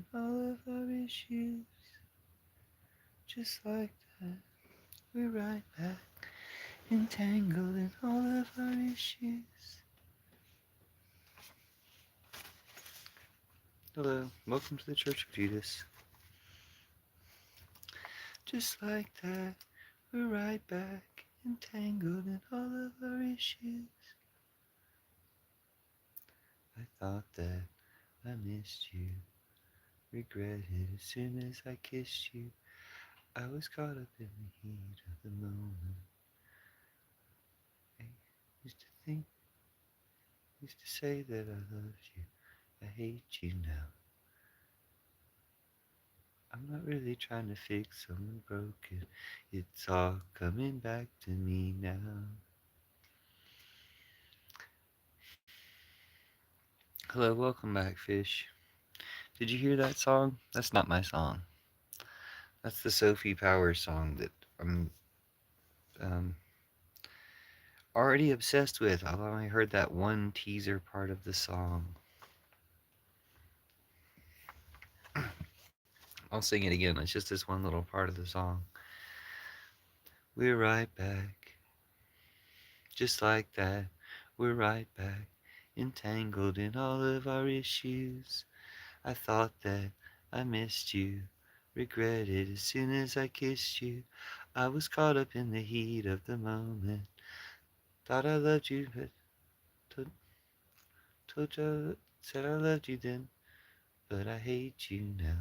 in all of our issues. Just like that, we're right back, entangled in all of our issues. Hello, welcome to the Church of Judas. Just like that, we're right back, entangled in all of our issues. I thought that I missed you, regretted as soon as I kissed you. I was caught up in the heat of the moment. I used to think, used to say that I loved you. I hate you now. I'm not really trying to fix someone broken. It's all coming back to me now. Hello, welcome back, fish. Did you hear that song? That's not my song. That's the Sophie Powers song that I'm um, already obsessed with. I've only heard that one teaser part of the song. I'll sing it again. It's just this one little part of the song. We're right back, just like that. We're right back, entangled in all of our issues. I thought that I missed you, regretted as soon as I kissed you. I was caught up in the heat of the moment. Thought I loved you, but told you, said I loved you then, but I hate you now.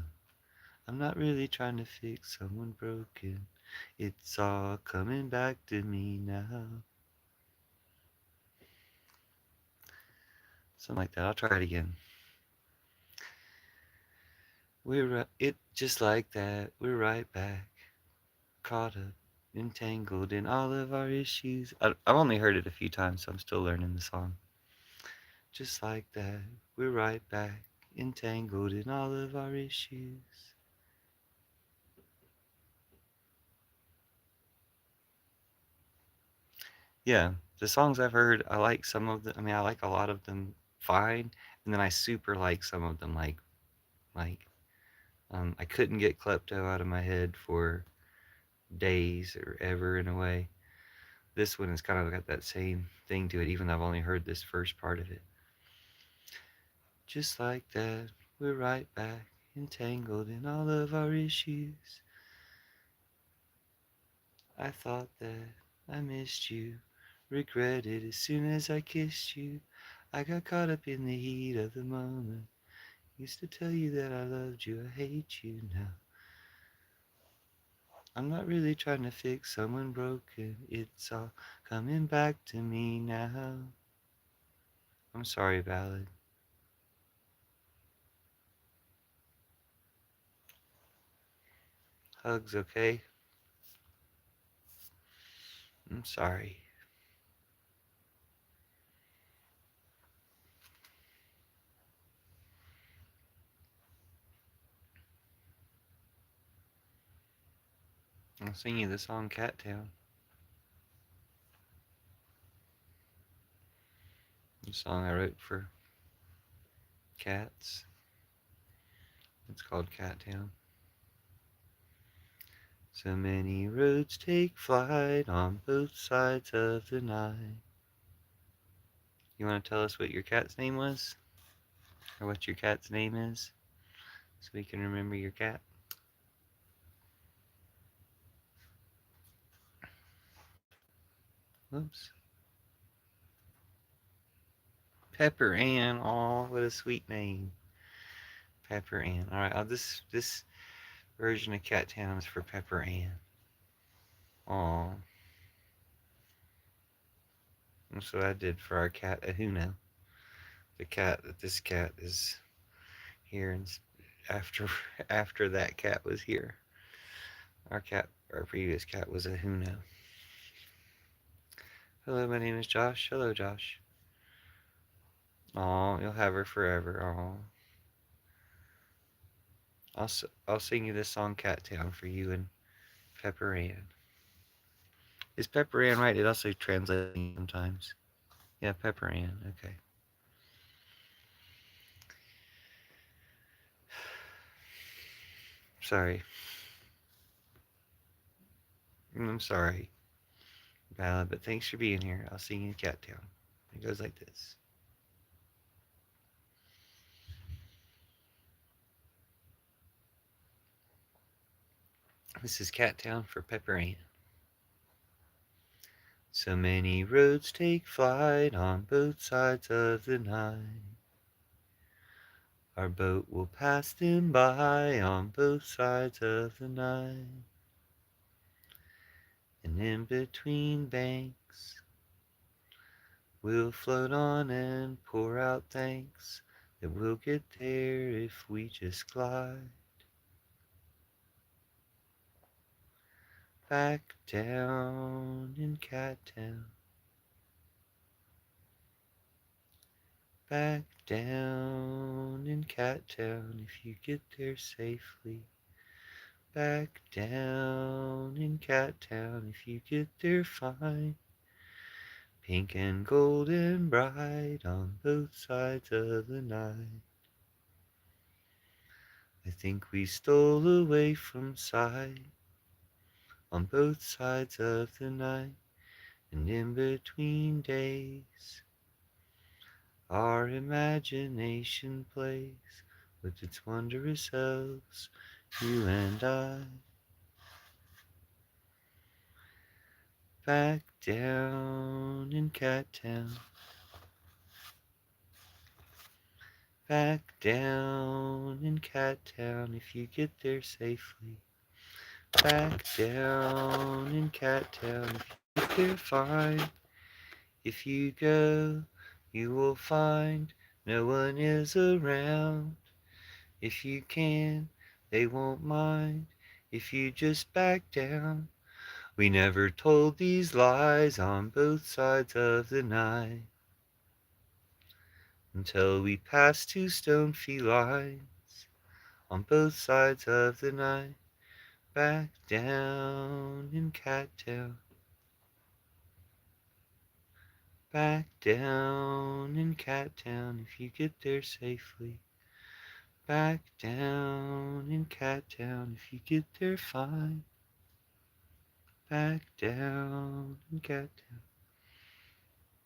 I'm not really trying to fix someone broken. It's all coming back to me now. Something like that. I'll try it again. It just like that. We're right back, caught up, entangled in all of our issues. I've only heard it a few times, so I'm still learning the song. Just like that, we're right back, entangled in all of our issues. Yeah, the songs I've heard, I like some of them. I mean, I like a lot of them fine, and then I super like some of them. Like, I couldn't get Klepto out of my head for days or ever in a way. This one has kind of got that same thing to it, even though I've only heard this first part of it. Just like that, we're right back, entangled in all of our issues. I thought that I missed you, regretted as soon as I kissed you. I got caught up in the heat of the moment. Used to tell you that I loved you, I hate you now. I'm not really trying to fix someone broken. It's all coming back to me now. I'm sorry, ballad. Hugs, okay? I'm sorry. I'll sing you the song Cat Town. The song I wrote for cats. It's called Cat Town. So many roads take flight on both sides of the night. You want to tell us what your cat's name was? Or what your cat's name is? So we can remember your cat? Whoops. Pepper Ann. Aw, what a sweet name. Pepper Ann. Alright, this version of Cat Town is for Pepper Ann. Aw. That's what I did for our cat Ahuna. The cat that this cat is here and after after that cat was here. Our previous cat was Ahuna. Hello, my name is Josh. Hello, Josh. Aw, you'll have her forever. Aw. I'll sing you this song Cat Town for you and Pepper Ann. Is Pepper Ann right? It also translates sometimes. Yeah, Pepper Ann. Okay. sorry. I'm sorry, Ballad, but thanks for being here. I'll sing you Cat Town. It goes like this. This is Cat Town for Pepper Ann. So many roads take flight on both sides of the night. Our boat will pass them by on both sides of the night. And in between banks, we'll float on and pour out thanks that we'll get there if we just glide. Back down in Cat Town. Back down in Cat Town if you get there safely. Back down in Cat Town if you get there fine. Pink and gold and bright on both sides of the night. I think we stole away from sight on both sides of the night, and in between days our imagination plays with its wondrous selves, you and I. Back down in Cat Town. Back down in Cat Town if you get there safely. Back down in Cat Town if you get there fine. If you go, you will find no one is around. If you can, they won't mind if you just back down. We never told these lies on both sides of the night until we passed two stone felines on both sides of the night. Back down in Cat Town. Back down in Cat Town if you get there safely. Back down in Cat Town if you get there fine. Back down in Cat Town.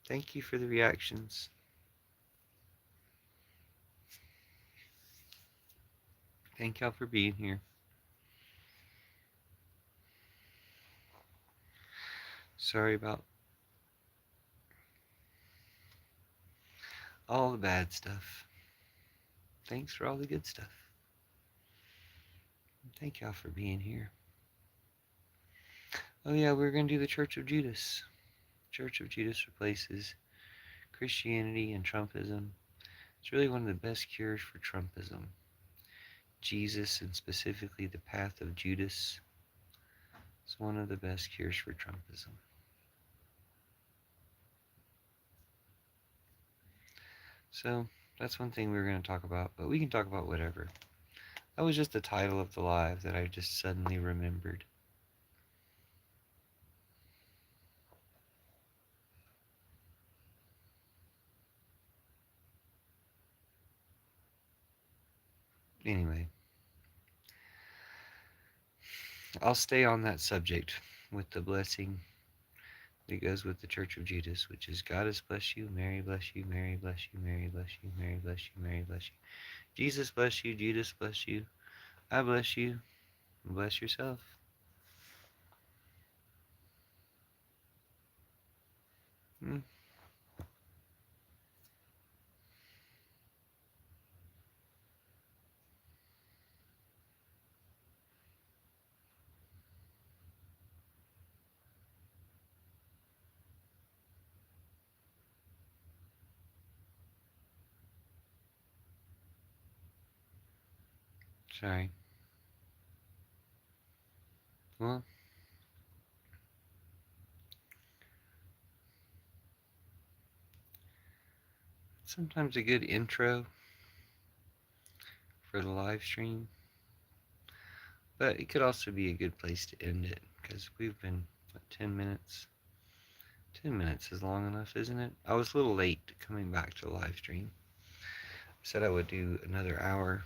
Thank you for the reactions. Thank y'all for being here. Sorry about all the bad stuff. Thanks for all the good stuff. Thank y'all for being here. Oh yeah, we're going to do the Church of Judas. Church of Judas replaces Christianity and Trumpism. It's really one of the best cures for Trumpism. Jesus, and specifically the path of Judas, is one of the best cures for Trumpism. So that's one thing we were going to talk about, but we can talk about whatever. That was just the title of the live that I just suddenly remembered. Anyway, I'll stay on that subject with the blessing that goes with the Church of Judas, which is God has blessed you, Mary bless you, Mary bless you, Mary bless you, Mary bless you, Mary bless you. Jesus bless you, Judas bless you, I bless you, and bless yourself. Hmm. Sorry. Well, sometimes a good intro for the live stream, but it could also be a good place to end it because we've been, what, 10 minutes? 10 minutes is long enough, isn't it? I was a little late coming back to the live stream. I said I would do another hour,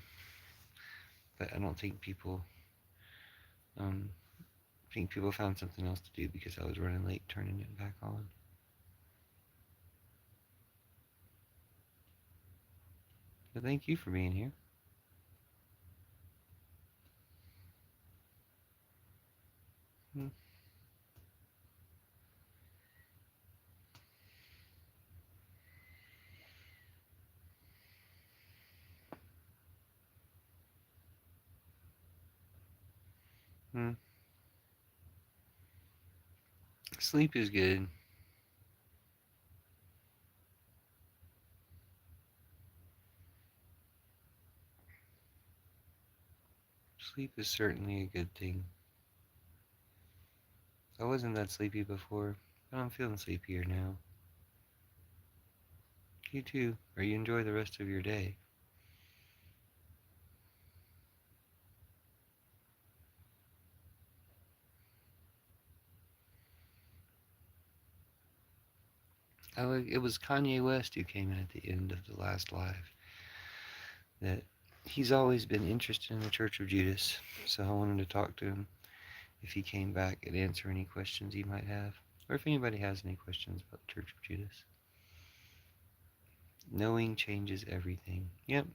but I don't think people Um, I think people found something else to do because I was running late turning it back on. But thank you for being here. Hmm. Hmm. Sleep is good. Sleep is certainly a good thing. I wasn't that sleepy before, but I'm feeling sleepier now. You too, or you enjoy the rest of your day. It was Kanye West who came in at the end of the last live. That he's always been interested in the Church of Judas, so I wanted to talk to him if he came back and answer any questions he might have, or if anybody has any questions about the Church of Judas. Knowing changes everything. Yep,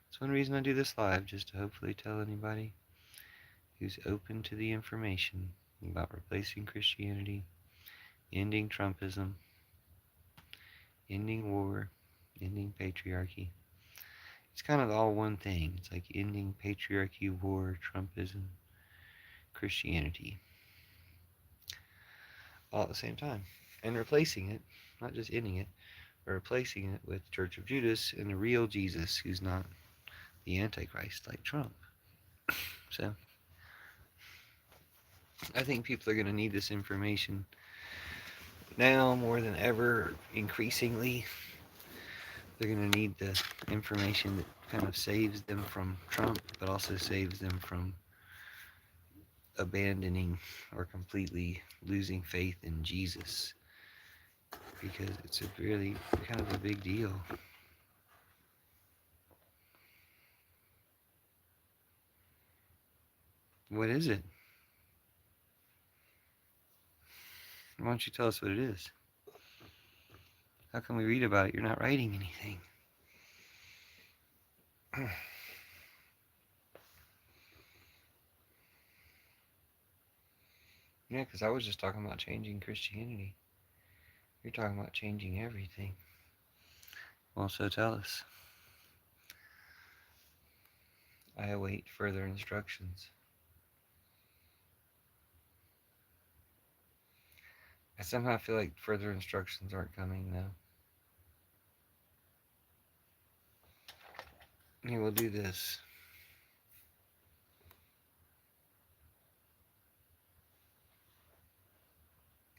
that's one reason I do this live, just to hopefully tell anybody who's open to the information about replacing Christianity, ending Trumpism, ending war, ending patriarchy. It's kind of all one thing. It's like ending patriarchy, war, Trumpism, Christianity, all at the same time. And replacing it, not just ending it, but replacing it with Church of Judas and the real Jesus, who's not the Antichrist like Trump. So I think people are going to need this information now more than ever, increasingly. They're going to need the information that kind of saves them from Trump, but also saves them from abandoning or completely losing faith in Jesus, because it's a really kind of a big deal. What is it? Why don't you tell us what it is? How can we read about it? You're not writing anything. Yeah, because I was just talking about changing Christianity. You're talking about changing everything. Well, so tell us. I await further instructions. I somehow feel like further instructions aren't coming now. Here, we'll do this.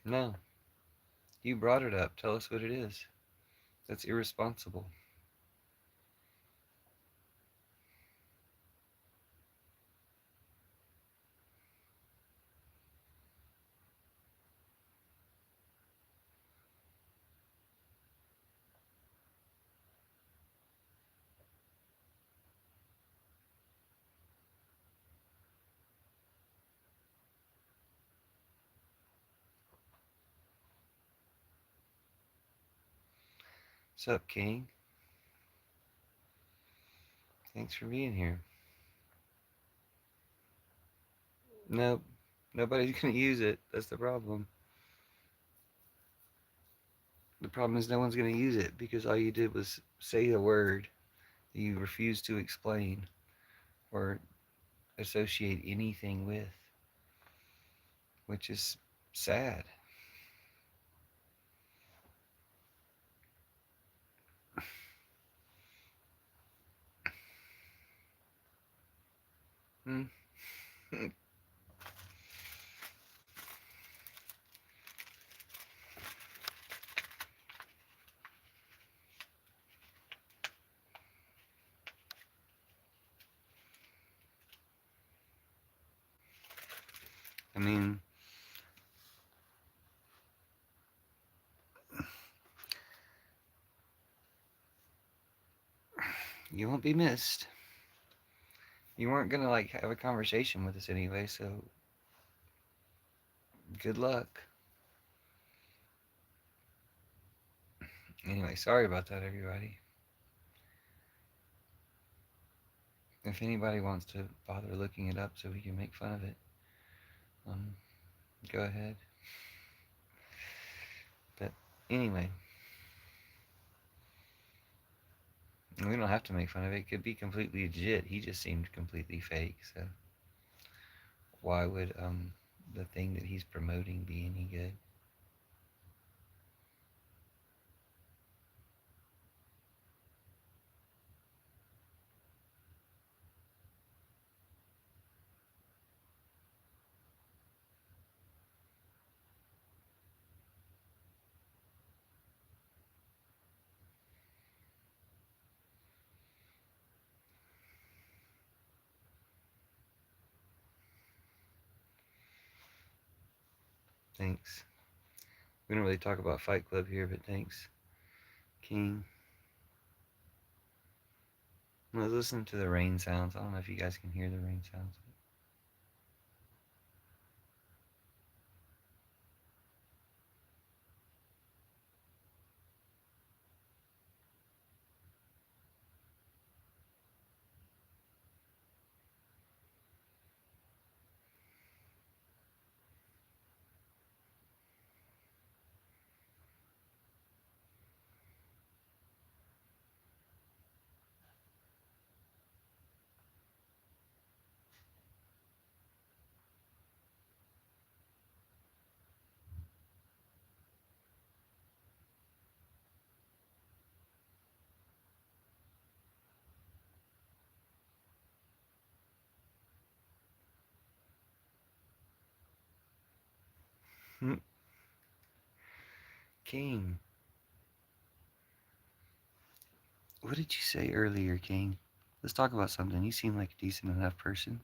No, you brought it up. Tell us what it is. That's irresponsible. Sup, King? Thanks for being here. Nope, nobody's gonna use it. That's the problem. The problem is no one's gonna use it because all you did was say a word that you refuse to explain or associate anything with, which is sad. Hmm. I mean, you won't be missed. You weren't gonna like have a conversation with us anyway, so good luck. Anyway, sorry about that, everybody. If anybody wants to bother looking it up so we can make fun of it, um, go ahead. But anyway, we don't have to make fun of it. It could be completely legit. He just seemed completely fake. So why would the thing that he's promoting be any good? Thanks. We don't really talk about Fight Club here, but thanks, King. Let's listen to the rain sounds. I don't know if you guys can hear the rain sounds. King, what did you say earlier, King? Let's talk about something. You seem like a decent enough person.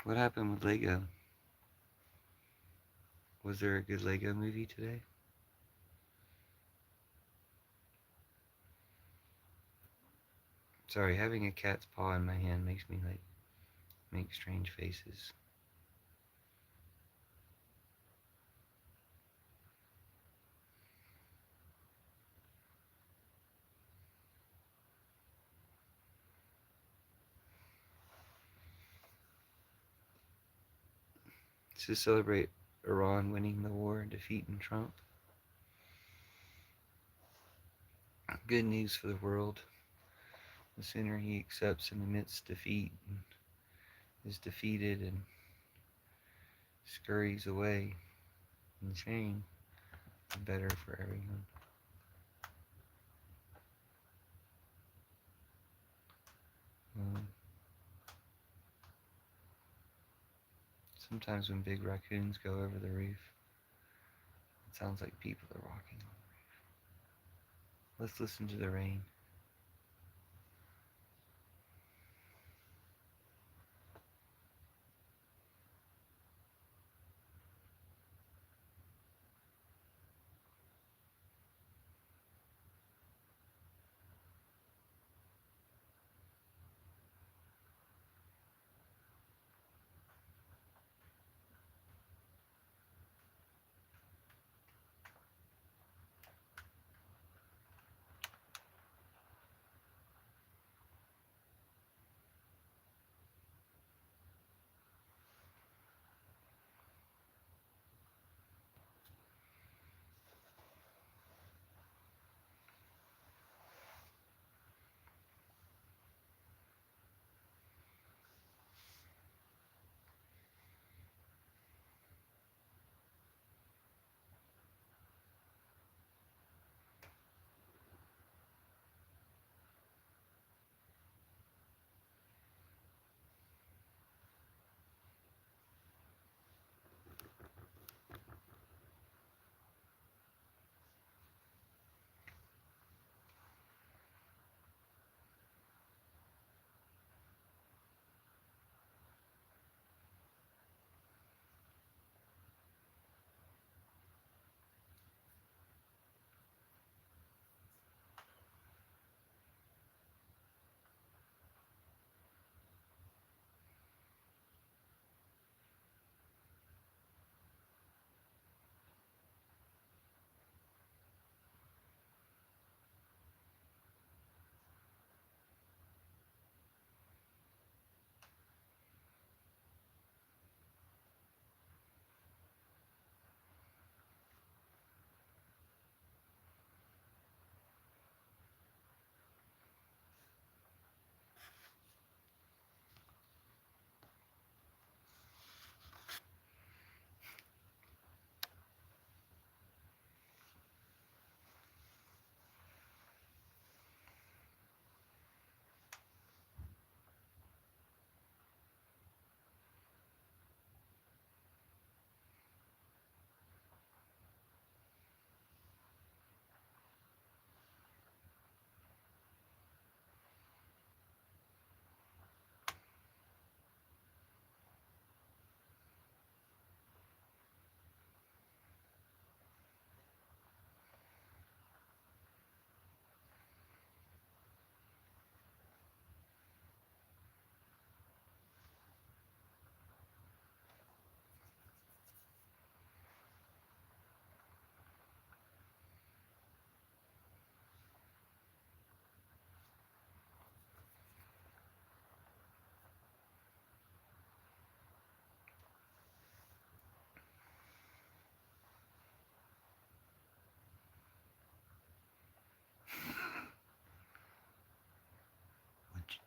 What happened with Lego? Was there a good Lego movie today? Sorry, having a cat's paw in my hand makes me like make strange faces. To celebrate Iran winning the war and defeating Trump. Good news for the world. The sooner he accepts and admits defeat and is defeated and scurries away in shame, the better for everyone. Um, Sometimes when big raccoons go over the roof, it sounds like people are walking on the roof. Let's listen to the rain.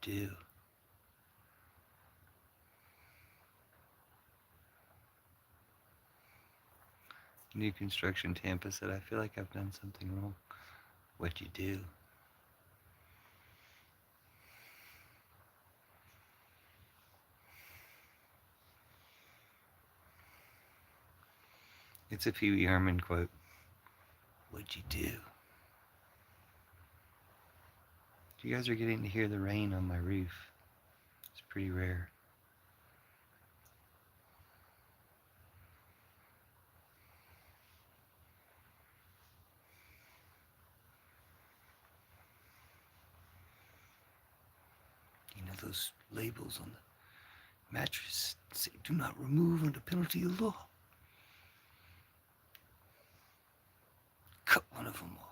do? New construction Tampa said, I feel like I've done something wrong. What'd you do? It's a Pee Wee Herman quote. What'd you do? You guys are getting to hear the rain on my roof. It's pretty rare. You know those labels on the mattress say, do not remove under penalty of law. Cut one of them off.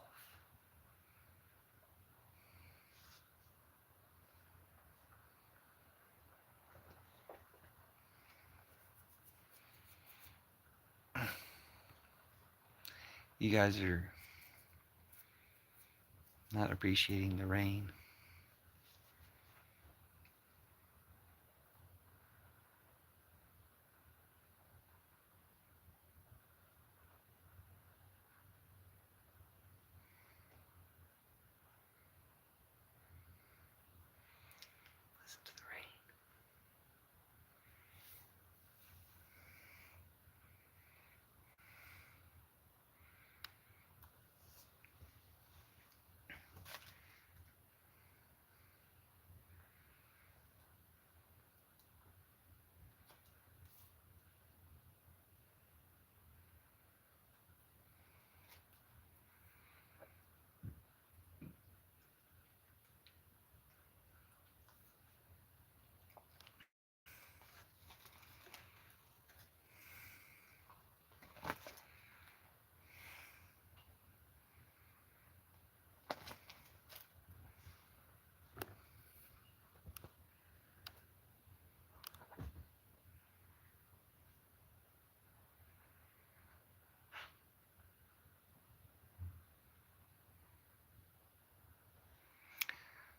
You guys are not appreciating the rain. Listen to the rain.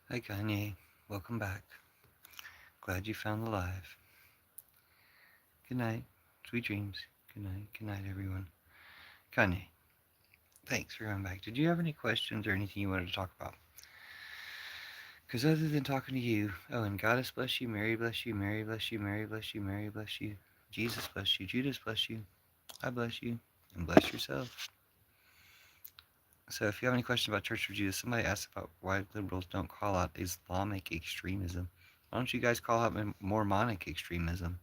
Hi Kanye, welcome back. Glad you found the live. Good night, sweet dreams. Good night everyone. Kanye, thanks for coming back. Did you have any questions or anything you wanted to talk about? Because other than talking to you, oh, and Goddess bless you, Mary bless you, Mary bless you, Mary bless you, Mary bless you, Jesus bless you, Judas bless you, I bless you, and bless yourself. So if you have any questions about Church of Judas, somebody asked about why liberals don't call out Islamic extremism. Why don't you guys call out Mormonic extremism?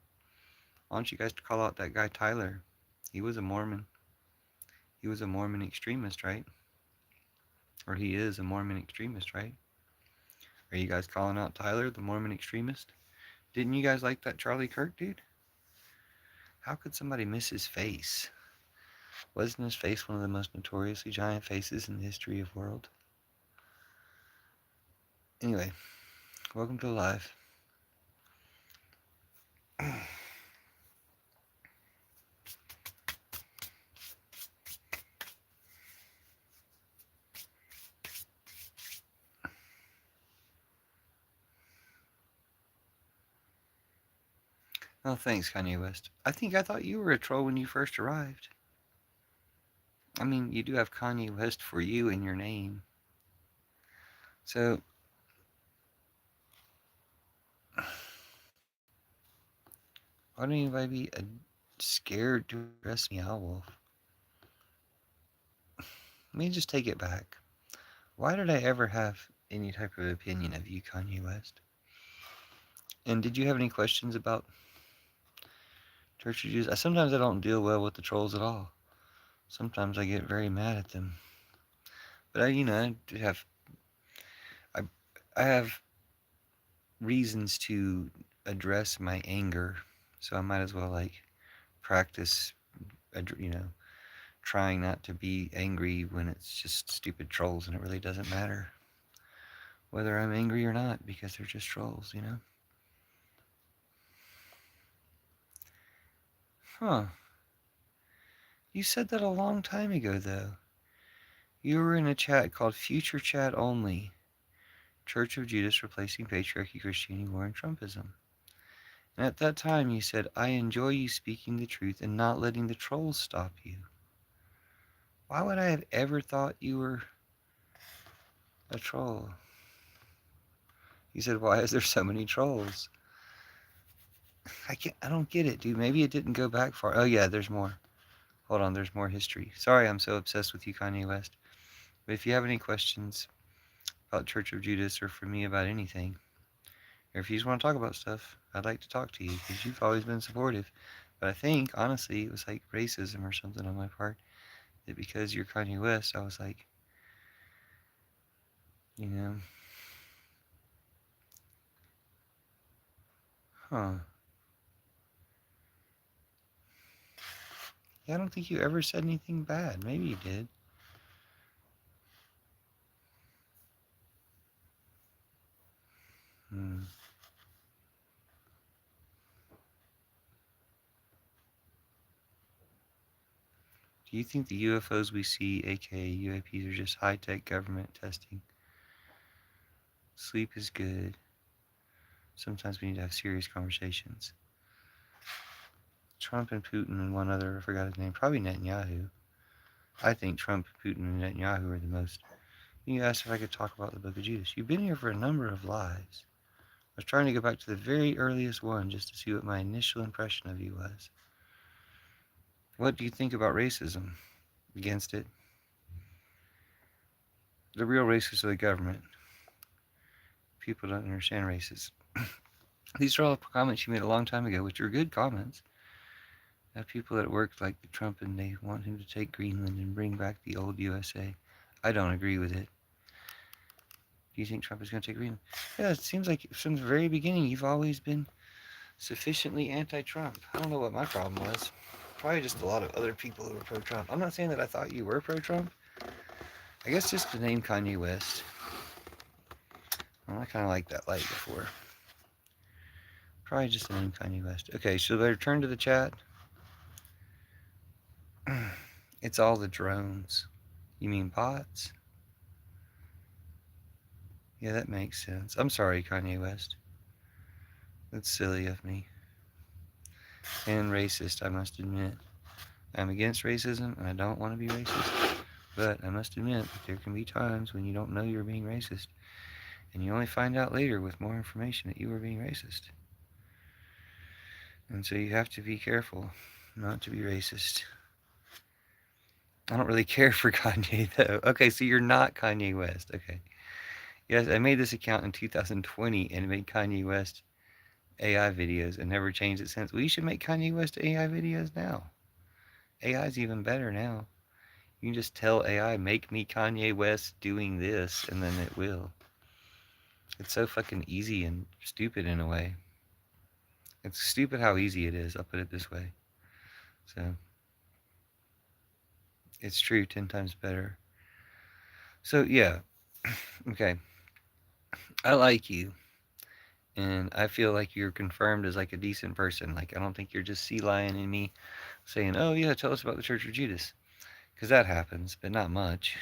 Why don't you guys call out that guy Tyler? He was a Mormon. He was a Mormon extremist, right? Or he is a Mormon extremist, right? Are you guys calling out Tyler, the Mormon extremist? Didn't you guys like that Charlie Kirk dude? How could somebody miss his face? Wasn't his face one of the most notoriously giant faces in the history of the world? Anyway, welcome to the live. Oh, thanks, Kanye West. I thought you were a troll when you first arrived. I mean, you do have Kanye West for you in your name. So, why don't anybody be scared to address me, Owlwolf? Let me just take it back. Why did I ever have any type of opinion of you, Kanye West? And did you have any questions about Church of Jesus? Sometimes I don't deal well with the trolls at all. Sometimes I get very mad at them. But I have reasons to address my anger, so I might as well practice, trying not to be angry when it's just stupid trolls, and it really doesn't matter whether I'm angry or not because they're just trolls, Huh. You said that a long time ago, though. You were in a chat called Future Chat Only. Church of Judas replacing patriarchy, Christianity, war, and Trumpism. And at that time you said, I enjoy you speaking the truth and not letting the trolls stop you. Why would I have ever thought you were a troll? You said, why is there so many trolls? I don't get it, dude. Maybe it didn't go back far. Oh yeah, there's more. Hold on, there's more history. Sorry, I'm so obsessed with you, Kanye West. But if you have any questions about Church of Judas or for me about anything, or if you just want to talk about stuff, I'd like to talk to you because you've always been supportive. But I think, honestly, it was like racism or something on my part. That because you're Kanye West, I was like, you know, huh. Yeah, I don't think you ever said anything bad. Maybe you did. Hmm. Do you think the UFOs we see, aka UAPs, are just high-tech government testing? Sleep is good. Sometimes we need to have serious conversations. Trump and Putin and one other, I forgot his name, probably Netanyahu. I think Trump, Putin, and Netanyahu are the most. You asked if I could talk about the Book of Judas. You've been here for a number of lives. I was trying to go back to the very earliest one just to see what my initial impression of you was. What do you think about racism? Against it? The real racists are the government. People don't understand racism. These are all comments you made a long time ago, which are good comments. I have people that work like Trump and they want him to take Greenland and bring back the old USA. I don't agree with it. Do you think Trump is going to take Greenland? Yeah, it seems like from the very beginning you've always been sufficiently anti-Trump. I don't know what my problem was. Probably just a lot of other people who were pro-Trump. I'm not saying that I thought you were pro-Trump. I guess just the name Kanye West. Well, I kind of liked that light before. Probably just the name Kanye West. Okay, so I return to the chat. It's all the drones. You mean bots? Yeah, that makes sense. I'm sorry, Kanye West. That's silly of me. And racist, I must admit. I'm against racism, and I don't want to be racist. But I must admit that there can be times when you don't know you're being racist. And you only find out later with more information that you were being racist. And so you have to be careful not to be racist. I don't really care for Kanye, though. Okay, so you're not Kanye West. Okay. Yes, I made this account in 2020 and made Kanye West AI videos and never changed it since. Well, you should make Kanye West AI videos now. AI is even better now. You can just tell AI, make me Kanye West doing this, and then it will. It's so fucking easy and stupid in a way. It's stupid how easy it is, I'll put it this way. So, it's true, 10 times better. So, yeah. Okay. I like you. And I feel like you're confirmed as like a decent person. Like, I don't think you're just sea lion in me saying, oh yeah, tell us about the Church of Judas. Because that happens, but not much.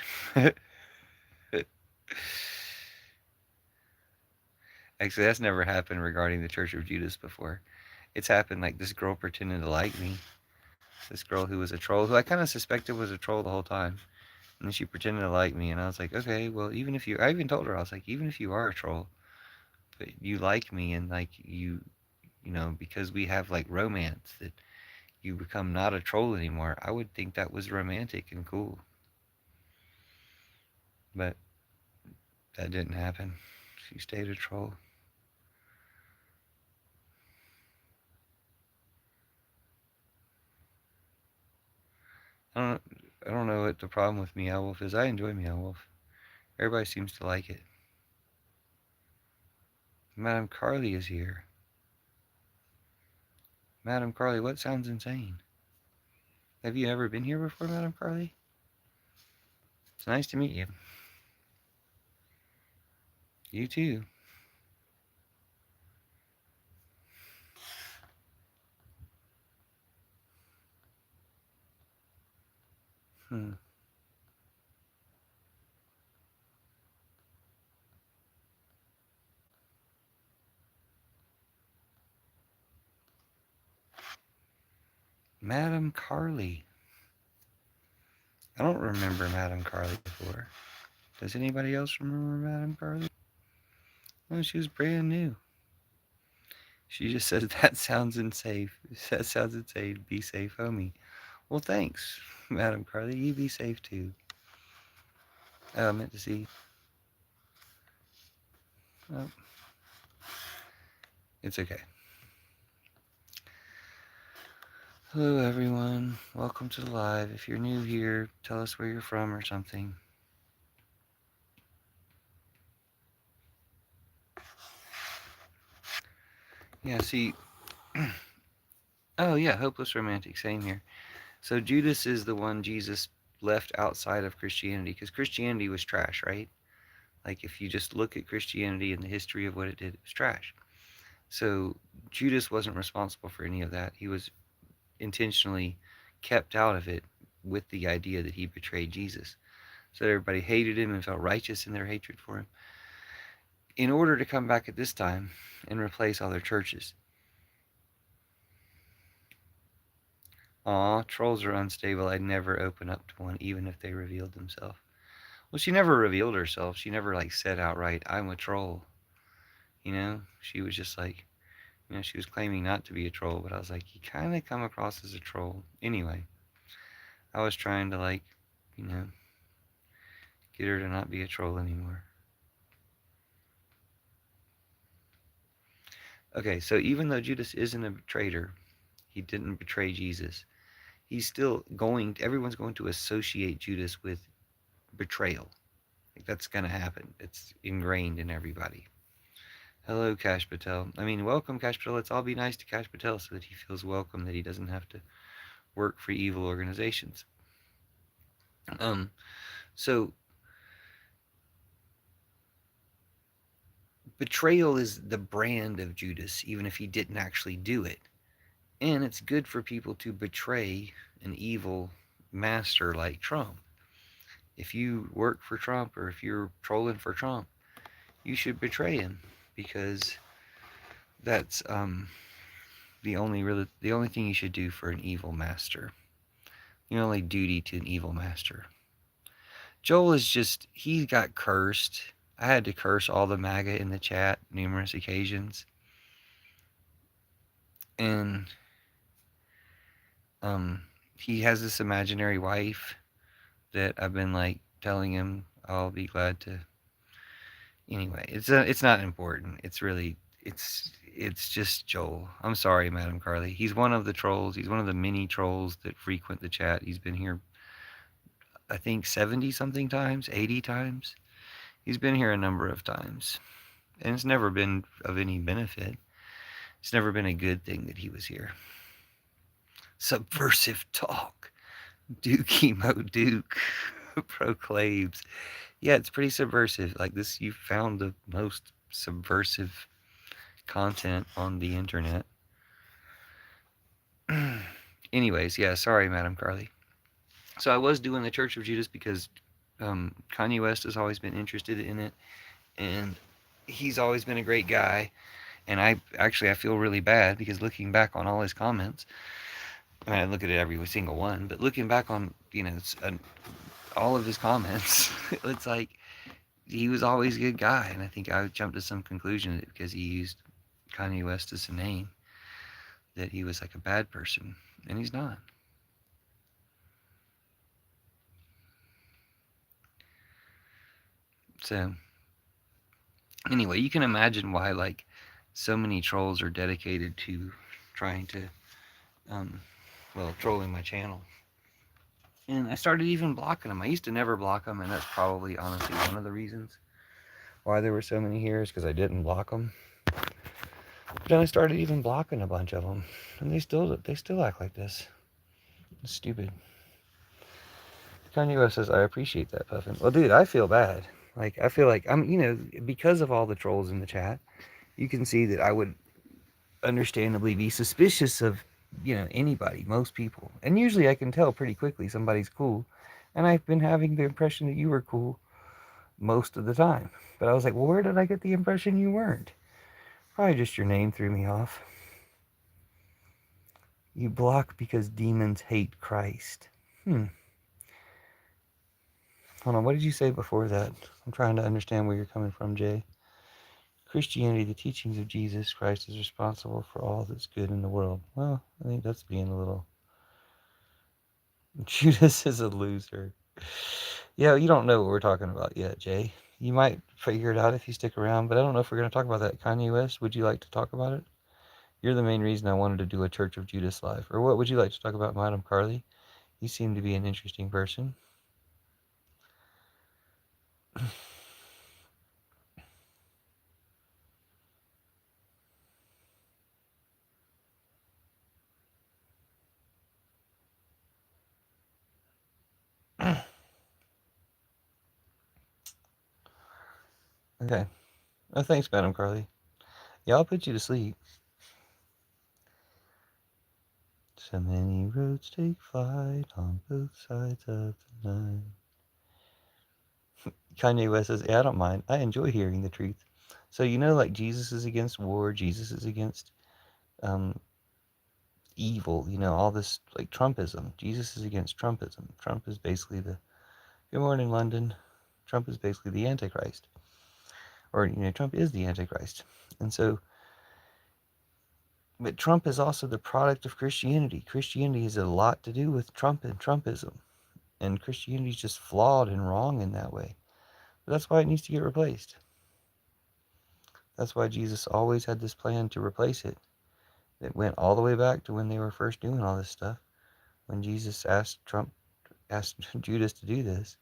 Actually, that's never happened regarding the Church of Judas before. It's happened like this girl pretending to like me. This girl who was a troll, who I kind of suspected was a troll the whole time. And then she pretended to like me, and I was like, okay, well, even if you, I even told her, I was like, even if you are a troll, but you like me, and like you know, because we have like romance, that you become not a troll anymore, I would think that was romantic and cool. But that didn't happen. She stayed a troll. I don't know what the problem with Meow Wolf is. I enjoy Meow Wolf. Everybody seems to like it. Madame Carly is here. Madame Carly, what sounds insane? Have you ever been here before, Madame Carly? It's nice to meet you. You too. Hmm. Madam Carly. I don't remember Madam Carly before. Does anybody else remember Madam Carly? No, she was brand new. She just said, that sounds insane. That sounds insane. Be safe, homie. Well, thanks, Madam Carly. You be safe, too. Oh, I meant to see. Oh, it's okay. Hello, everyone. Welcome to the live. If you're new here, tell us where you're from or something. Yeah, see. Oh, yeah, hopeless romantic. Same here. So Judas is the one Jesus left outside of Christianity because Christianity was trash, right? Like if you just look at Christianity and the history of what it did, it was trash. So Judas wasn't responsible for any of that. He was intentionally kept out of it with the idea that he betrayed Jesus. So everybody hated him and felt righteous in their hatred for him in order to come back at this time and replace all their churches. Aw, trolls are unstable. I'd never open up to one, even if they revealed themselves. Well, she never revealed herself. She never, like, said outright, I'm a troll. You know? She was just like, she was claiming not to be a troll, but I was like, you kind of come across as a troll. Anyway, I was trying to, like, get her to not be a troll anymore. Okay, so even though Judas isn't a traitor, he didn't betray Jesus. He's still everyone's going to associate Judas with betrayal. Like, that's going to happen. It's ingrained in everybody. Hello, Cash Patel. I mean, welcome, Cash Patel. Let's all be nice to Cash Patel so that he feels welcome, that he doesn't have to work for evil organizations. So betrayal is the brand of Judas, even if he didn't actually do it. And it's good for people to betray an evil master like Trump. If you work for Trump or if you're trolling for Trump, you should betray him because that's the only thing you should do for an evil master. The only duty to an evil master. Joel is just, he got cursed. I had to curse all the MAGA in the chat numerous occasions. And he has this imaginary wife that I've been like telling him I'll be glad to. Anyway, it's not important. It's just Joel. I'm sorry, Madam Carly. He's one of the trolls. He's one of the many trolls that frequent the chat. He's been here, I think, 70 something times, 80 times. He's been here a number of times, and it's never been of any benefit. It's never been a good thing that he was here. Subversive talk. Dookie Mo Duke proclaims. Yeah, it's pretty subversive. Like this, you found the most subversive content on the internet. Anyways, yeah, sorry, Madam Carly. So I was doing the Church of Judas because Kanye West has always been interested in it, and he's always been a great guy. And I feel really bad because looking back on all his comments, I mean, I look at it every single one, but looking back on all of his comments, it's like he was always a good guy, and I think I jumped to some conclusion that because he used Kanye West as a name, that he was like a bad person, and he's not. So anyway, you can imagine why like so many trolls are dedicated to trying to trolling my channel. And I started even blocking them. I used to never block them, and that's probably honestly one of the reasons why there were so many here is because I didn't block them. But then I started even blocking a bunch of them, and they still act like this. It's stupid. Kanye West says, I appreciate that, Puffin. Well, dude, I feel bad. Like, I feel like I'm, because of all the trolls in the chat, you can see that I would understandably be suspicious of, anybody, most people. And usually I can tell pretty quickly somebody's cool. And I've been having the impression that you were cool most of the time. But I was like, well, where did I get the impression you weren't? Probably just your name threw me off. You block because demons hate Christ. Hold on, what did you say before that? I'm trying to understand where you're coming from, Jay. Christianity, the teachings of Jesus Christ, is responsible for all that's good in the world. Well, I think that's being a little... Judas is a loser. Yeah, you don't know what we're talking about yet, Jay. You might figure it out if you stick around, but I don't know if we're going to talk about that. Kanye West, would you like to talk about it? You're the main reason I wanted to do a Church of Judas live. Or what would you like to talk about, Madam Carly? You seem to be an interesting person. Okay. Oh, thanks, Madam Carly. Yeah, I'll put you to sleep. So many roads take flight on both sides of the night. Kanye West says, yeah, I don't mind. I enjoy hearing the truth. So, like Jesus is against war, Jesus is against um, evil, all this, like Trumpism. Jesus is against Trumpism. Trump is basically good morning, London. Trump is basically the Antichrist. Or, Trump is the Antichrist. And so, but Trump is also the product of Christianity. Christianity has a lot to do with Trump and Trumpism. And Christianity is just flawed and wrong in that way. But that's why it needs to get replaced. That's why Jesus always had this plan to replace it. It went all the way back to when they were first doing all this stuff. When Jesus asked Judas to do this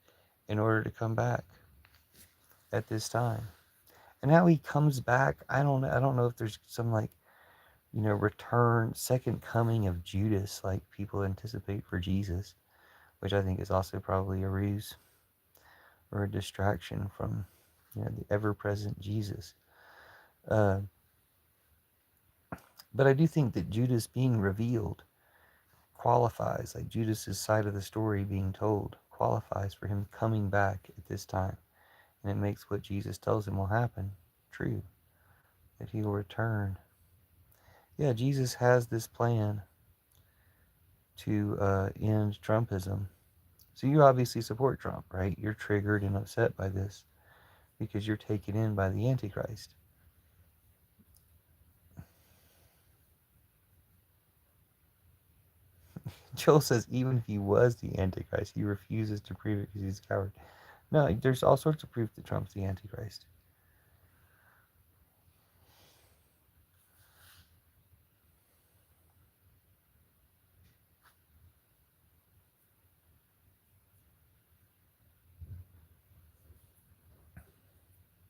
in order to come back at this time. And how he comes back, I don't know if there's some return, second coming of Judas like people anticipate for Jesus, which I think is also probably a ruse or a distraction from the ever-present Jesus. But I do think that Judas being revealed qualifies, like Judas's side of the story being told, qualifies for him coming back at this time. And it makes what Jesus tells him will happen true, that he will return. Yeah, Jesus has this plan to end Trumpism. So you obviously support Trump, right? You're triggered and upset by this because you're taken in by the Antichrist. Joel says even if he was the Antichrist, he refuses to prove it because he's a coward. No, there's all sorts of proof that Trump's the Antichrist.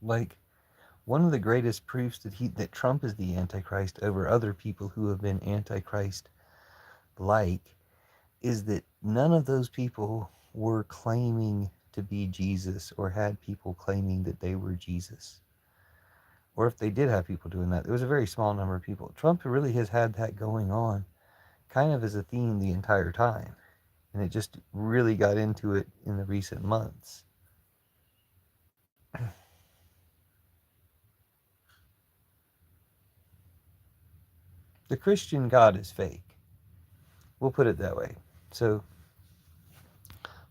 Like, one of the greatest proofs that Trump is the Antichrist over other people who have been Antichrist-like is that none of those people were claiming to be Jesus or had people claiming that they were Jesus. Or if they did have people doing that, it was a very small number of people. Trump really has had that going on kind of as a theme the entire time. And it just really got into it in the recent months. The Christian God is fake. We'll put it that way. So,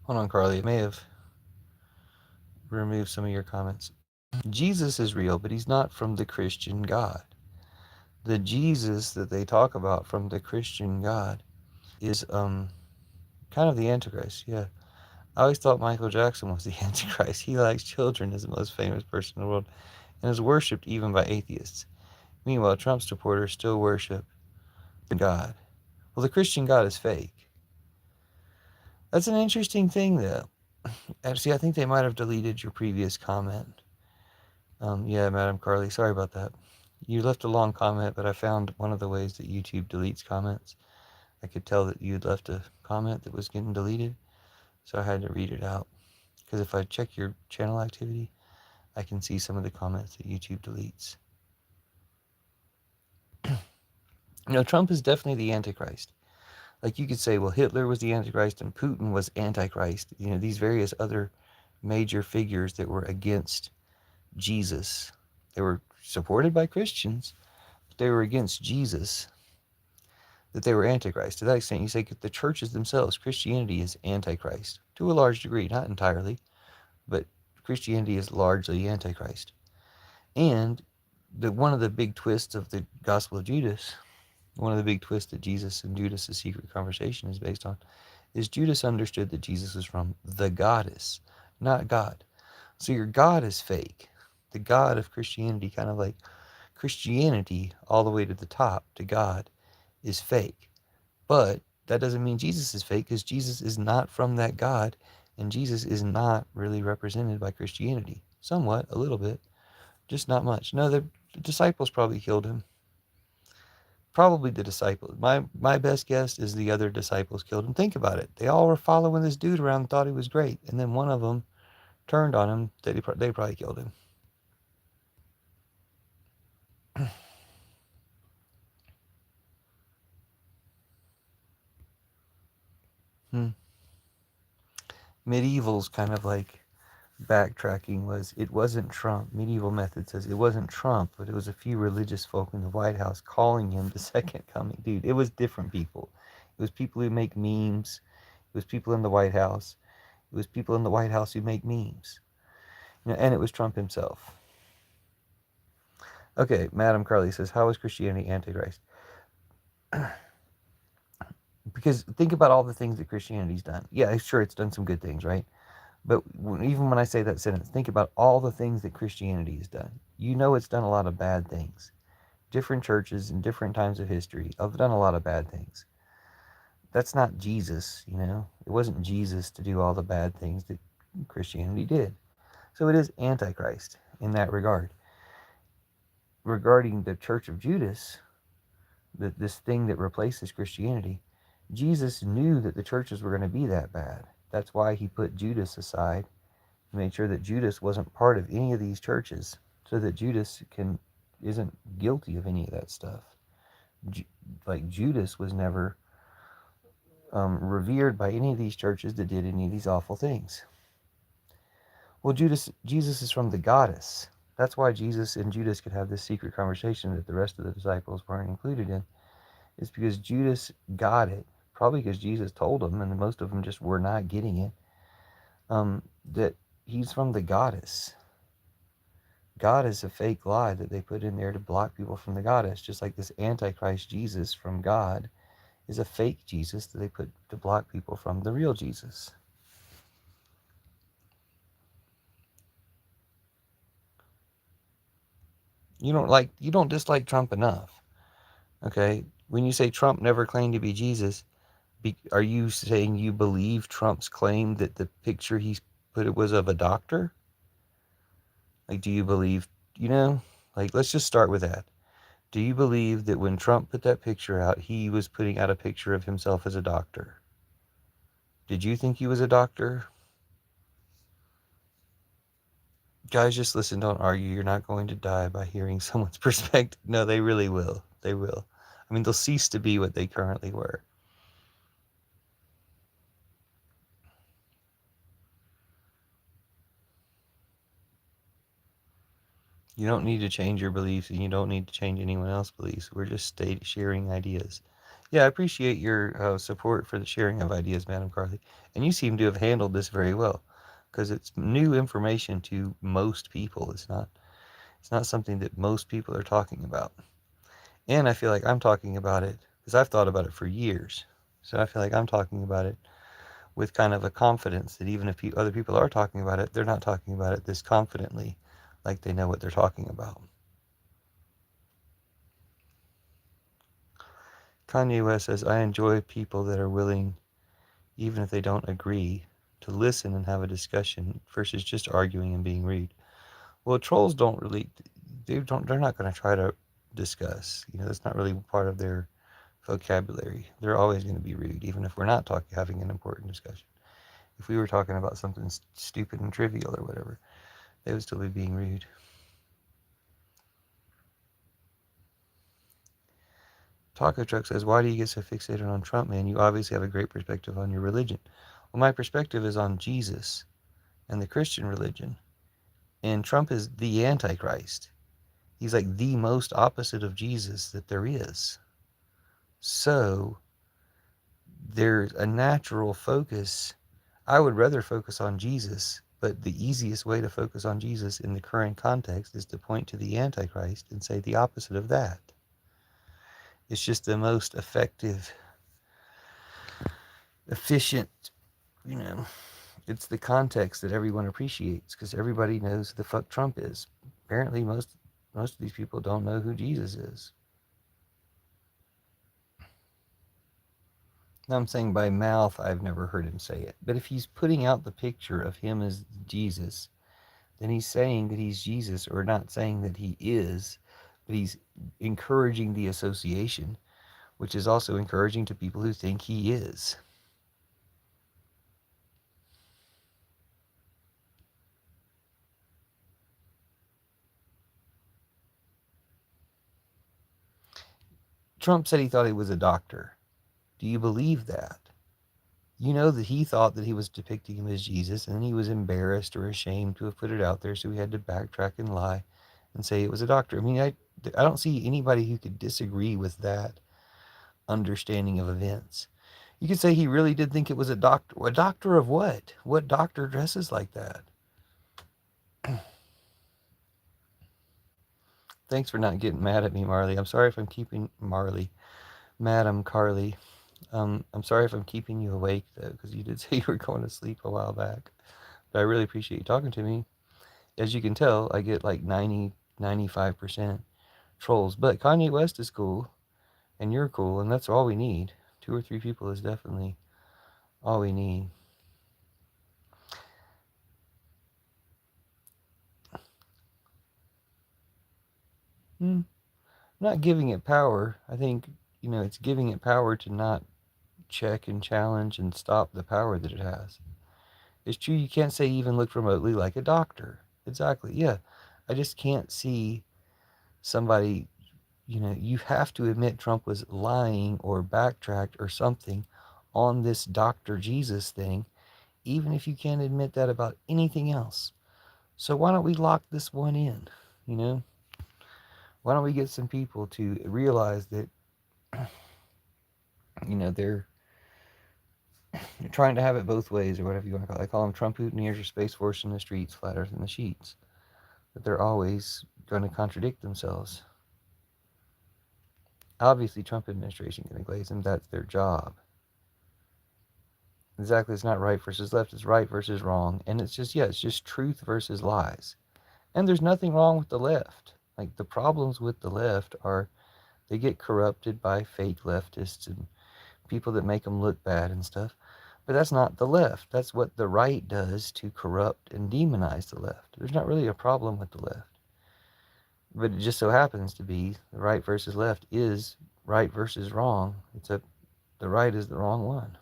hold on, Carly. It may have removed some of your comments. Jesus is real, but he's not from the Christian God. The Jesus that they talk about from the Christian God is kind of the Antichrist. Yeah. I always thought Michael Jackson was the Antichrist. He likes children, is the most famous person in the world, and is worshipped even by atheists. Meanwhile, Trump supporters still worship God. Well, the Christian God is fake. That's an interesting thing, though. Actually, I think they might have deleted your previous comment. Yeah, Madam Carly, sorry about that. You left a long comment, but I found one of the ways that YouTube deletes comments. I could tell that you'd left a comment that was getting deleted, so I had to read it out. Because if I check your channel activity, I can see some of the comments that YouTube deletes. Trump is definitely the Antichrist. Like you could say, well, Hitler was the Antichrist and Putin was Antichrist. These various other major figures that were against Jesus. They were supported by Christians, but they were against Jesus. that they were Antichrist. To that extent, you say the churches themselves, Christianity is Antichrist. To a large degree, not entirely, but Christianity is largely Antichrist. And one of the big twists of the Gospel of Judas, one of the big twists that Jesus and Judas' secret conversation is based on, is Judas understood that Jesus was from the goddess, not God. So your God is fake. The God of Christianity, kind of like Christianity all the way to the top, to God, is fake. But that doesn't mean Jesus is fake, because Jesus is not from that God, and Jesus is not really represented by Christianity. Somewhat, a little bit, just not much. No, the disciples probably killed him. Probably the disciples. My best guess is the other disciples killed him. Think about it. They all were following this dude around and thought he was great. And then one of them turned on him. They probably killed him. Hmm. Medieval's kind of like backtracking was, it wasn't Trump. Medieval method says it wasn't Trump, but it was a few religious folk in the White House calling him the second coming. Dude, it was different people. It was people who make memes. It was people in the White House. It was people in the White House who make memes. And it was Trump himself. Okay, Madam Carly says, how is Christianity Antichrist? Because think about all the things that Christianity's done. Yeah, sure, it's done some good things, right? But even when I say that sentence, think about all the things that Christianity has done. You know it's done a lot of bad things. Different churches in different times of history have done a lot of bad things. That's not Jesus, It wasn't Jesus to do all the bad things that Christianity did. So it is Antichrist in that regard. Regarding the Church of Judas, this thing that replaces Christianity, Jesus knew that the churches were going to be that bad. That's why he put Judas aside, made sure that Judas wasn't part of any of these churches, so that Judas isn't guilty of any of that stuff. Like Judas was never revered by any of these churches that did any of these awful things. Well, Jesus is from the goddess. That's why Jesus and Judas could have this secret conversation that the rest of the disciples weren't included in. It's because Judas got it, probably because Jesus told them, and most of them just were not getting it, that he's from the goddess. God is a fake lie that they put in there to block people from the goddess, just like this Antichrist Jesus from God is a fake Jesus that they put to block people from the real Jesus. You don't dislike Trump enough, okay? When you say Trump never claimed to be Jesus, are you saying you believe Trump's claim that the picture he put it was of a doctor? Like, do you believe, let's just start with that. Do you believe that when Trump put that picture out, he was putting out a picture of himself as a doctor? Did you think he was a doctor? Guys, just listen, don't argue. You're not going to die by hearing someone's perspective. No, they really will. They will. I mean, they'll cease to be what they currently were. You don't need to change your beliefs, and you don't need to change anyone else's beliefs. We're just sharing ideas. Yeah, I appreciate your support for the sharing of ideas, Madam Carthy. And you seem to have handled this very well, because it's new information to most people. It's not something that most people are talking about. And I feel like I'm talking about it because I've thought about it for years. So I feel like I'm talking about it with kind of a confidence that even if other people are talking about it, they're not talking about it this confidently, like they know what they're talking about. Kanye West says, I enjoy people that are willing, even if they don't agree, to listen and have a discussion versus just arguing and being rude. Well, trolls don't really, they're not going to try to discuss. That's not really part of their vocabulary. They're always going to be rude, even if we're not having an important discussion. If we were talking about something stupid and trivial or whatever, they would still be being rude. Taco Truck says, why do you get so fixated on Trump, man? You obviously have a great perspective on your religion. Well, my perspective is on Jesus and the Christian religion. And Trump is the Antichrist. He's like the most opposite of Jesus that there is. So there's a natural focus. I would rather focus on Jesus, but the easiest way to focus on Jesus in the current context is to point to the Antichrist and say the opposite of that. It's just the most effective, efficient, you know, it's the context that everyone appreciates because everybody knows who the fuck Trump is. Apparently, most of these people don't know who Jesus is. Now, I'm saying by mouth, I've never heard him say it. But if he's putting out the picture of him as Jesus, then he's saying that he's Jesus, or not saying that he is, but he's encouraging the association, which is also encouraging to people who think he is. Trump said he thought he was a doctor. Do you believe that? You know that he thought that he was depicting him as Jesus, and he was embarrassed or ashamed to have put it out there, so he had to backtrack and lie and say it was a doctor. I mean, I don't see anybody who could disagree with that understanding of events. You could say he really did think it was a doctor. A doctor of what? What doctor dresses like that? Thanks for not getting mad at me, Marley. I'm sorry if I'm keeping Madam Carly. I'm sorry if I'm keeping you awake though, because you did say you were going to sleep a while back. But I really appreciate you talking to me. As you can tell, I get like 95% trolls. But Kanye West is cool, and you're cool, and that's all we need. 2 or 3 people is definitely all we need. I'm not giving it power. I think, it's giving it power to not check and challenge and stop the power that it has. It's true you can't say even look remotely like a doctor. Exactly, yeah. I just can't see somebody, you have to admit Trump was lying or backtracked or something on this Dr. Jesus thing, even if you can't admit that about anything else. So why don't we lock this one in, you know? Why don't we get some people to realize that, they're trying to have it both ways or whatever you want to call it. I call them Trump Mutineers or Space Force in the streets, flat earth in the sheets. That they're always going to contradict themselves. Obviously, Trump administration can glaze them. That's their job. Exactly, it's not right versus left. It's right versus wrong. And it's just truth versus lies. And there's nothing wrong with the left. Like, the problems with the left are they get corrupted by fake leftists and people that make them look bad and stuff. But that's not the left. That's what the right does to corrupt and demonize the left. There's not really a problem with the left. But it just so happens to be the right versus left is right versus wrong, except the right is the wrong one.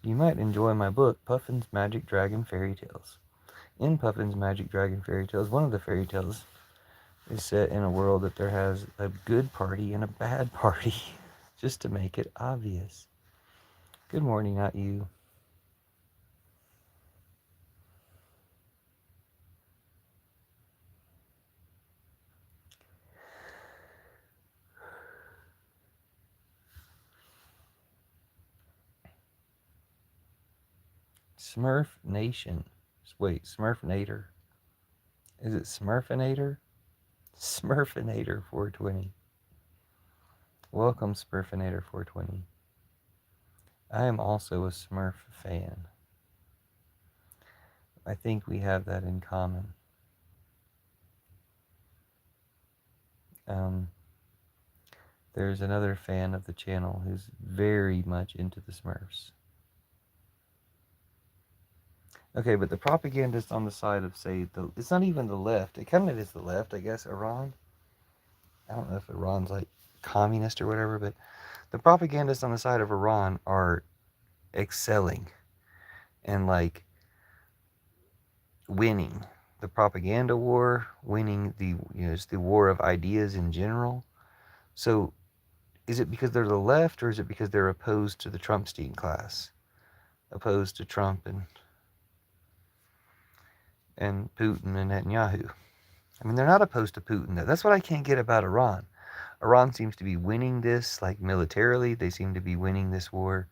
You might enjoy my book, Puffin's Magic Dragon Fairy Tales. In Puffin's Magic Dragon Fairy Tales, one of the fairy tales is set in a world that there has a good party and a bad party, just to make it obvious. Good morning, not you. Smurf Nation. Wait, Smurfinator. Is it Smurfinator? Smurfinator 420. Welcome, Smurfinator 420. I am also a Smurf fan. I think we have that in common. There's another fan of the channel who's very much into the Smurfs. Okay, but the propagandist on the side of, say, it's not even the left. It kind of is the left, I guess, Iran. I don't know if Iran's like communist or whatever, but the propagandists on the side of Iran are excelling and like winning the propaganda war, winning it's the war of ideas in general. So is it because they're the left, or is it because they're opposed to the Trumpstein class, opposed to Trump and Putin and Netanyahu? I mean, they're not opposed to Putin, though. That's what I can't get about Iran. Iran seems to be winning this, like militarily. They seem to be winning this war,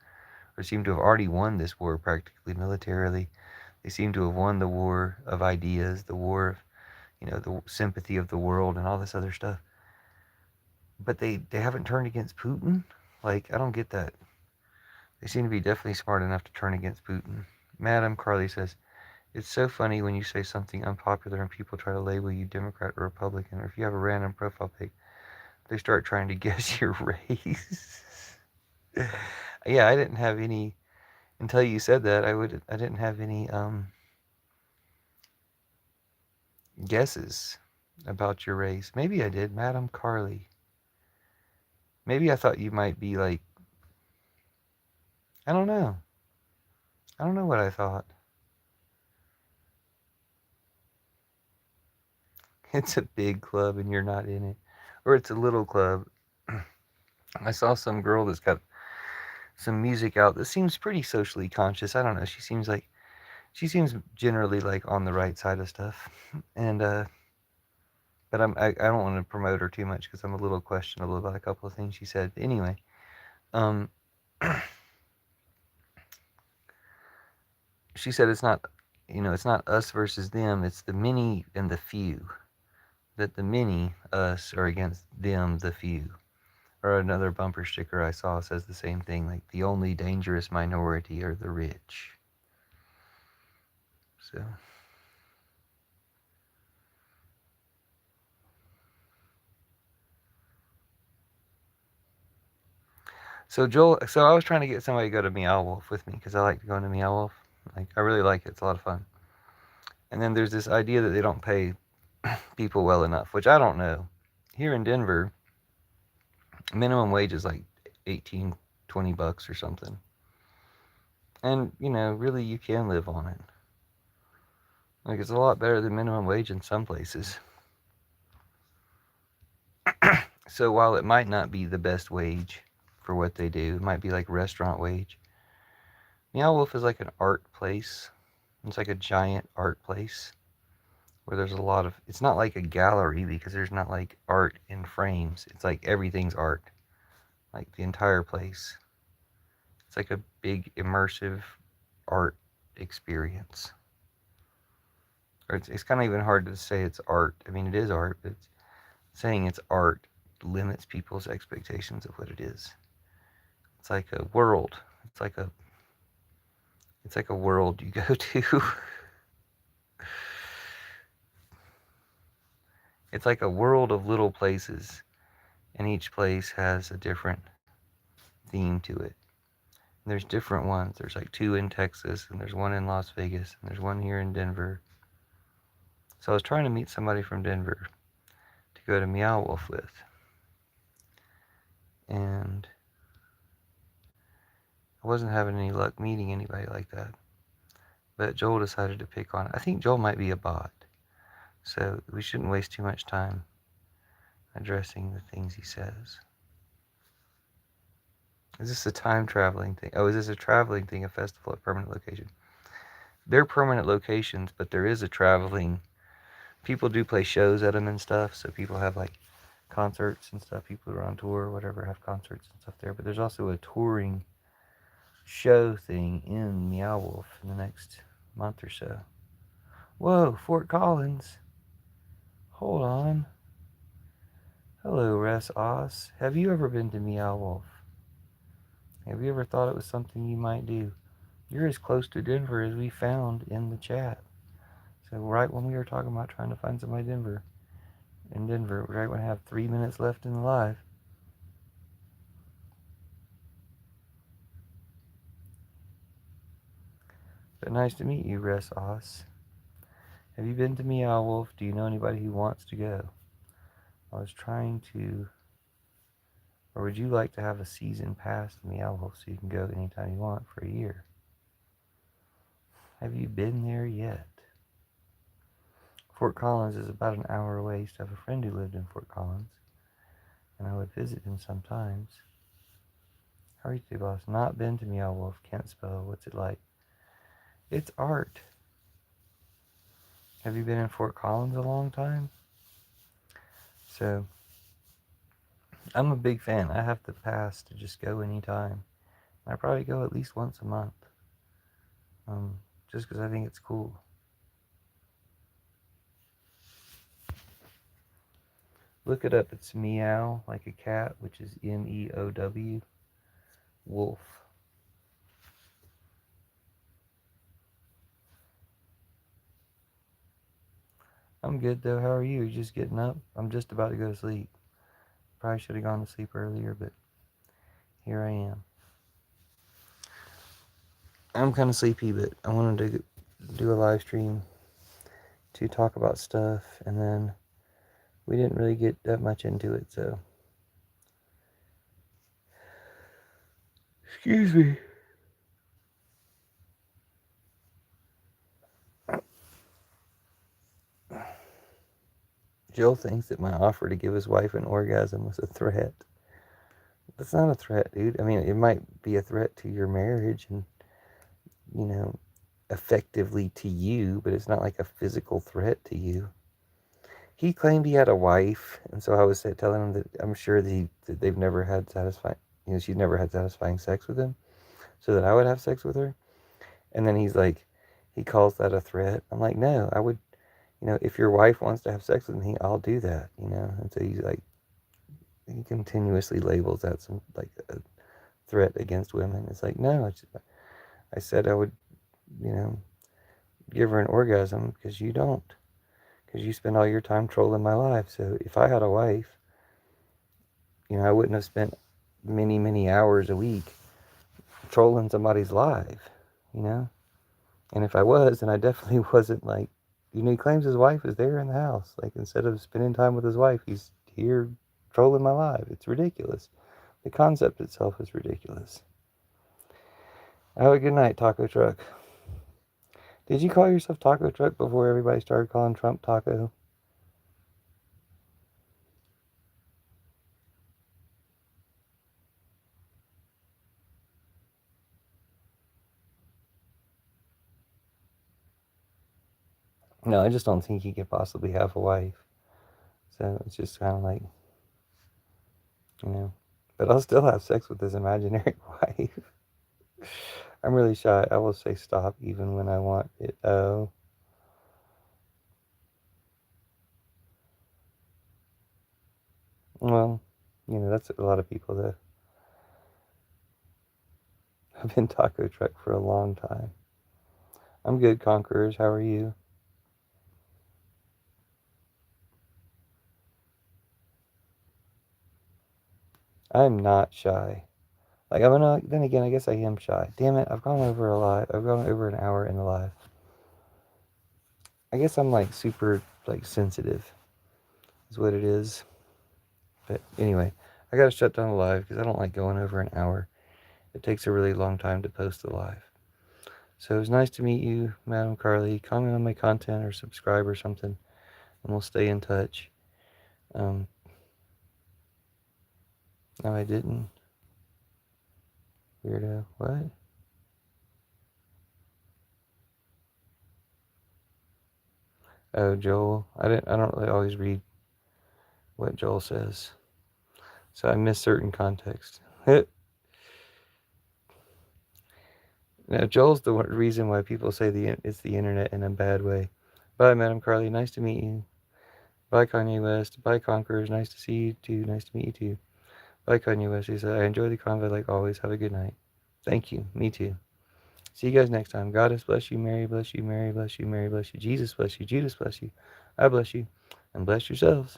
or seem to have already won this war practically militarily. They seem to have won the war of ideas, the war of, the sympathy of the world and all this other stuff. But they haven't turned against Putin? Like, I don't get that. They seem to be definitely smart enough to turn against Putin. Madam Carly says, it's so funny when you say something unpopular and people try to label you Democrat or Republican, or if you have a random profile pic, they start trying to guess your race. Yeah, I didn't have any until you said that. I didn't have any guesses about your race. Maybe I did, Madam Carly. Maybe I thought you might be like, I don't know. I don't know what I thought. It's a big club and you're not in it. Or it's a little club. I saw some girl that's got some music out that seems pretty socially conscious. I don't know. She seems generally like on the right side of stuff. And but I don't want to promote her too much because I'm a little questionable about a couple of things she said. But anyway, um she said it's not us versus them, it's the many and the few. That the many, us, are against them, the few. Or another bumper sticker I saw says the same thing, like the only dangerous minority are the rich. So Joel, so I was trying to get somebody to go to Meow Wolf with me because I like to go into Meow Wolf. Like, I really like it. It's a lot of fun. And then there's this idea that they don't pay people well enough, which I don't know. Here in Denver, minimum wage is like 18, 20 bucks or something. And, really you can live on it. Like, it's a lot better than minimum wage in some places. So while it might not be the best wage for what they do, it might be like restaurant wage. Meow Wolf is like an art place. It's like a giant art place where there's a lot of, it's not like a gallery because there's not like art in frames. It's like everything's art. Like the entire place. It's like a big immersive art experience. Or it's kind of even hard to say it's art. I mean, it is art, but saying it's art limits people's expectations of what it is. It's like a world. It's like a world you go to. It's like a world of little places, and each place has a different theme to it. And there's different ones. There's like 2 in Texas, and there's 1 in Las Vegas, and there's 1 here in Denver. So I was trying to meet somebody from Denver to go to Meow Wolf with. And I wasn't having any luck meeting anybody like that. But Joel decided to pick on it. I think Joel might be a bot. So we shouldn't waste too much time addressing the things he says. Is this a time traveling thing? Oh, is this a traveling thing, a festival at permanent location? They're permanent locations, but there is a traveling. People do play shows at them and stuff, so people have like concerts and stuff. People who are on tour or whatever have concerts and stuff there. But there's also a touring show thing in Meow Wolf in the next month or so. Whoa, Fort Collins. Hold on. Hello, Russ Oz. Have you ever been to Meow Wolf? Have you ever thought it was something you might do? You're as close to Denver as we found in the chat. So right when we were talking about trying to find somebody in Denver, right when I have 3 minutes left in the live. But nice to meet you, Russ Oz. Have you been to Meow Wolf? Do you know anybody who wants to go? I was trying to... Or would you like to have a season pass to Meow Wolf so you can go anytime you want for a year? Have you been there yet? Fort Collins is about an hour away. I used to have a friend who lived in Fort Collins, and I would visit him sometimes. How are you today, boss? Not been to Meow Wolf. Can't spell. What's it like? It's art. Have you been in Fort Collins a long time? So I'm a big fan. I have the pass to just go anytime. I probably go at least once a month, just because I think it's cool. Look it up. It's meow like a cat, which is MEOW, wolf. I'm good though. How are you? You just getting up? I'm just about to go to sleep. Probably should have gone to sleep earlier, but here I am. I'm kind of sleepy, but I wanted to do a live stream to talk about stuff, and then we didn't really get that much into it, so. Excuse me. Joel thinks that my offer to give his wife an orgasm was a threat. That's not a threat, dude. I mean, it might be a threat to your marriage and, you know, effectively to you, but it's not like a physical threat to you. He claimed he had a wife, and so I was telling him that I'm sure that they've never had satisfying, she's never had satisfying sex with him, so that I would have sex with her. And then he's like, he calls that a threat. I'm like, no, I would, if your wife wants to have sex with me, I'll do that, And so he's like, he continuously labels that some like a threat against women. It's like, no, I said I would, give her an orgasm because you don't, because you spend all your time trolling my life. So if I had a wife, I wouldn't have spent many, many hours a week trolling somebody's life, And if I was, then I definitely wasn't like, he claims his wife is there in the house. Like, instead of spending time with his wife, he's here trolling my life. It's ridiculous. The concept itself is ridiculous. Have a good night, Taco Truck. Did you call yourself Taco Truck before everybody started calling Trump Taco? No, I just don't think he could possibly have a wife. So it's just kind of like, But I'll still have sex with his imaginary wife. I'm really shy. I will say stop even when I want it. Oh. Well, that's a lot of people that have been Taco Truck for a long time. I'm good, Conquerors. How are you? I'm not shy. Like, then again, I guess I am shy. Damn it, I've gone over a lot. I've gone over an hour in the live. I guess I'm like super like sensitive is what it is. But anyway, I gotta shut down the live because I don't like going over an hour. It takes a really long time to post the live. So it was nice to meet you, Madam Carly. Comment on my content or subscribe or something, and we'll stay in touch. No, I didn't. Weirdo. What? Oh, Joel. I don't really always read what Joel says, so I miss certain context. Now, Joel's the reason why people say it's the internet in a bad way. Bye, Madam Carly. Nice to meet you. Bye, Kanye West. Bye, Conquerors. Nice to see you too. Nice to meet you too. Bye, Kanye West. He said, I enjoy the convo like always. Have a good night. Thank you. Me too. See you guys next time. God bless you. Mary bless you. Mary bless you. Mary bless you. Jesus bless you. Judas bless you. I bless you. And bless yourselves.